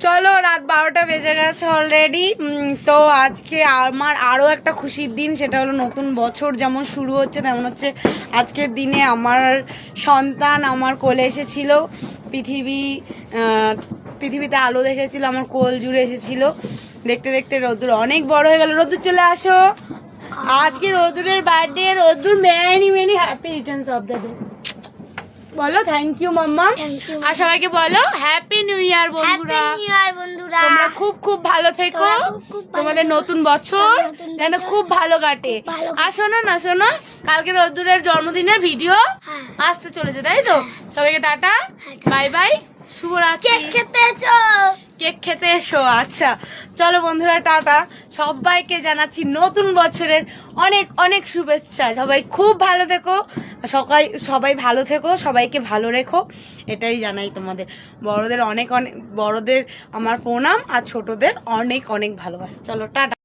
চলো রাত 12টা বেজে গেছে অলরেডি। তো আজকে আমার আরো একটা খুশির দিন, সেটা হলো নতুন বছর যেমন শুরু হচ্ছে তেমন হচ্ছে আজকের দিনে আমার সন্তান আমার কোলে এসেছিল। পৃথিবীতে আলো দেখেছিল, আমার কোল জুড়ে এসেছিল। দেখতে দেখতে রোদ্দুর অনেক বড় হয়ে গেল। রোদ্দুর চলে আসো, আজকে রোদ্দুরের বার্থডে। রোদ্দুর many many happy Returns of the day. বলো থ্যাংক ইউ মাম্মা, আর সবাইকে বলো হ্যাপি নিউ ইয়ার বন্ধুরা। তোমরা খুব খুব ভালো থেকো, তোমাদের নতুন বছর যেন খুব ভালো কাটে। আর শোনো না, শোনো, কালকে রোদ্দুরের জন্মদিনের ভিডিও আসতে চলেছে, তাই তো? সবাইকে টাটা, বাই বাই, শুভরাত্রি। কেক খেতে এসো। আচ্ছা চলো বন্ধুরা, টাটা। সবাইকে জানাচ্ছি নতুন বছরের অনেক অনেক শুভেচ্ছা। সবাই খুব ভালো থেকো, সবাই ভালো থেকো, সবাইকে ভালো রেখো, এটাই জানাই তোমাদের। বড়দের অনেক অনেক, বড়দের আমার প্রণাম, আর ছোটদের অনেক অনেক ভালোবাসা। চলো টাটা।